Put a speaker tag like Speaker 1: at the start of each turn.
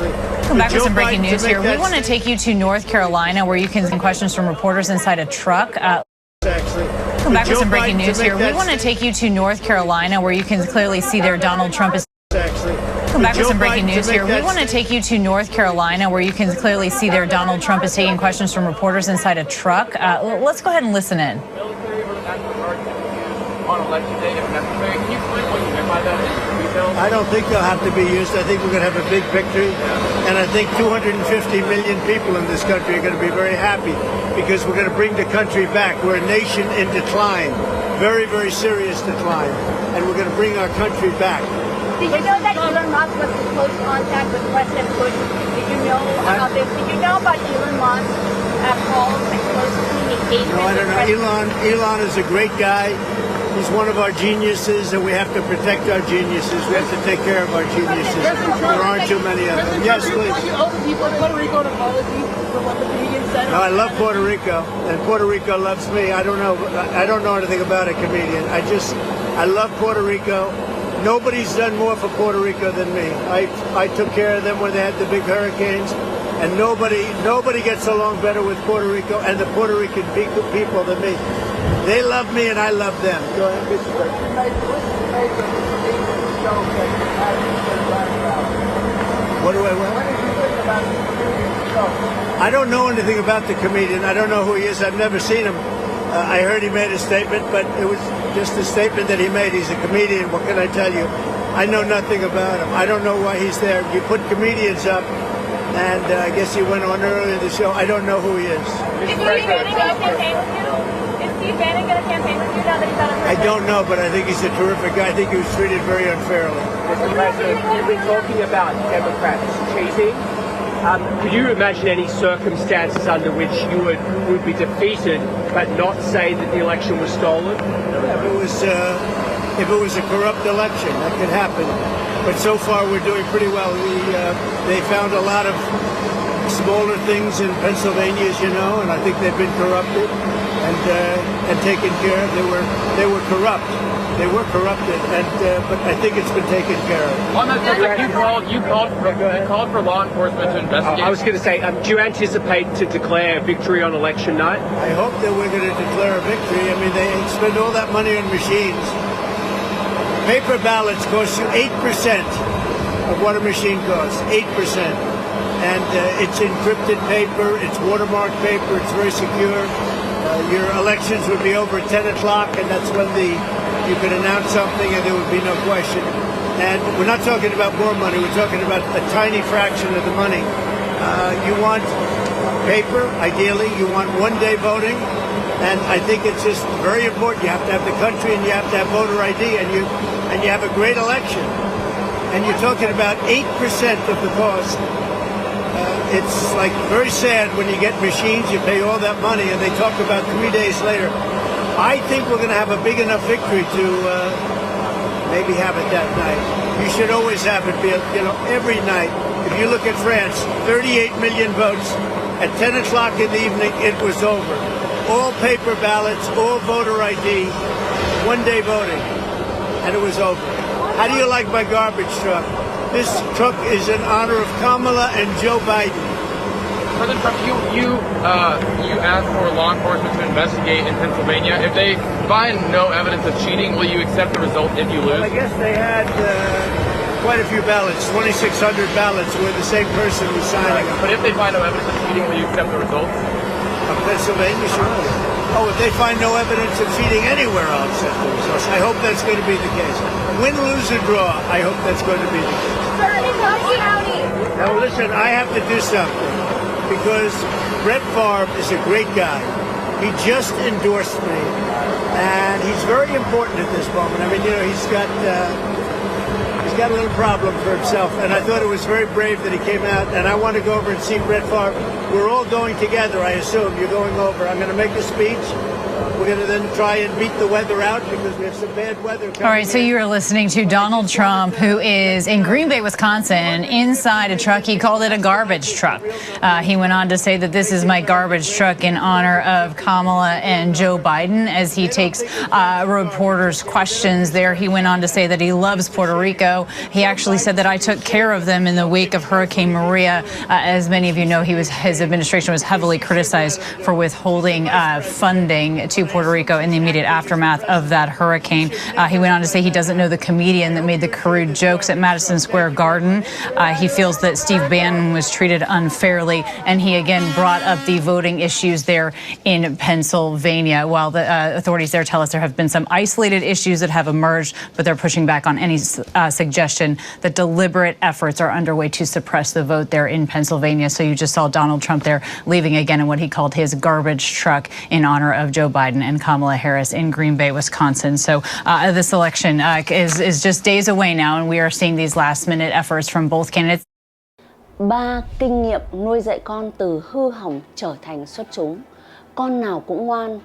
Speaker 1: Welcome back with some breaking news here. We want to take you to North Carolina, where you can ask questions from reporters inside a truck. Welcome back with some breaking news here. We want to take you to North Carolina, where you can clearly see there Donald Trump is. Welcome back with some breaking news here. We want to take you to North Carolina, where you can clearly see there Donald Trump is taking questions from reporters inside a truck. Let's go ahead and listen in.
Speaker 2: On election day, if necessary. Can you explain what you meant by that in detail?
Speaker 3: I don't think they'll have to be used. I think we're going to have a big victory. And I think 250 million people in this country are going to be very happy because we're going to bring the country back. We're a nation in decline, very, very serious decline. And we're going to bring our country back.
Speaker 4: Did you know that Elon Musk was in close contact with President Bush? Did you know about this? Did you know about Elon Musk calls and close communication?
Speaker 3: No, I don't know. Elon is a great guy. He's one of our geniuses, and we have to protect our geniuses. We have to take care of our geniuses. There aren't too many of them. Yes, please. No, I love Puerto Rico, and Puerto Rico loves me. I don't know anything about a comedian. I love Puerto Rico. Nobody's done more for Puerto Rico than me. I took care of them when they had the big hurricanes, and nobody gets along better with Puerto Rico and the Puerto Rican people than me. They love me and I love them. Go ahead. What? I don't know anything about the comedian. I don't know who he is. I've never seen him. I heard he made a statement, but it was just a statement that he made. He's a comedian. What can I tell you? I know nothing about him. I don't know why he's there. You put comedians up, and I guess he went on earlier in the show. I don't know who he is.
Speaker 4: Is Steve Bannon going to campaign with you? Is Steve Bannon going to campaign with you now that he's out of prison?
Speaker 3: I don't know, but I think he's a terrific guy. I think he was treated very unfairly.
Speaker 2: Mr. President, you've been talking about Democrats cheating. Could you imagine any circumstances under which you would be defeated but not say that the election was stolen?
Speaker 3: If it was a corrupt election, that could happen. But so far, we're doing pretty well. They found a lot of smaller things in Pennsylvania, as you know, and I think they've been corrupted and taken care of. They were corrupt. They were corrupted, but I think it's been taken care of.
Speaker 2: On that subject, you called for law enforcement to investigate. I was going to say, do you anticipate to declare victory on election night?
Speaker 3: I hope that we're going to declare a victory. I mean, they spend all that money on machines. Paper ballots cost you 8% of what a machine costs. 8%. And it's encrypted paper, it's watermarked paper, it's very secure. Your elections would be over at 10 o'clock, and that's when you could announce something and there would be no question. And we're not talking about more money, we're talking about a tiny fraction of the money. You want paper, ideally, you want one-day voting, and I think it's just very important. You have to have the country and you have to have voter ID, and you have a great election. And you're talking about 8% of the cost. It's like very sad when you get machines, you pay all that money, and they talk about 3 days later. I think we're going to have a big enough victory to maybe have it that night. You should always have it, every night. If you look at France, 38 million votes. At 10 o'clock in the evening, it was over. All paper ballots, all voter ID, one-day voting, and it was over. How do you like my garbage truck? This truck is in honor of Kamala and Joe Biden.
Speaker 2: President Trump, you asked for law enforcement to investigate in Pennsylvania. If they find no evidence of cheating, will you accept the result if you lose?
Speaker 3: Well, I guess they had quite a few ballots, 2,600 ballots where the same person was signing them.
Speaker 2: But if they find no evidence of cheating, will you accept the results?
Speaker 3: Of Pennsylvania, sure. Oh, if they find no evidence of cheating anywhere, I'll accept the results. I hope that's going to be the case. Win, lose, or draw, I hope that's going to be the case. Now, listen, I have to do something because Brett Favre is a great guy. He just endorsed me, and he's very important at this moment. I mean, he's got a little problem for himself, and I thought it was very brave that he came out, and I want to go over and see Brett Favre. We're all going together, I assume. You're going over. I'm going to make a speech. We're going to then try and beat the weather out because we have some bad weather coming.
Speaker 1: All right, so you are listening to Donald Trump, who is in Green Bay, Wisconsin, inside a truck. He called it a garbage truck. He went on to say that this is my garbage truck in honor of Kamala and Joe Biden as he takes reporters' questions there. He went on to say that he loves Puerto Rico. He actually said that I took care of them in the wake of Hurricane Maria. As many of you know, his administration was heavily criticized for withholding funding to Puerto Rico in the immediate aftermath of that hurricane. He went on to say he doesn't know the comedian that made the crude jokes at Madison Square Garden. He feels that Steve Bannon was treated unfairly, and he again brought up the voting issues there in Pennsylvania. While the authorities there tell us there have been some isolated issues that have emerged, but they're pushing back on any suggestion that deliberate efforts are underway to suppress the vote there in Pennsylvania. So you just saw Donald Trump there leaving again in what he called his garbage truck in honor of Joe Biden and Kamala Harris in Green Bay, Wisconsin. So this election is just days away now, and we are seeing these last-minute efforts from both candidates.
Speaker 5: 3 kinh nghiệm nuôi dạy con từ hư hỏng trở thành xuất chúng. Con nào cũng ngoan.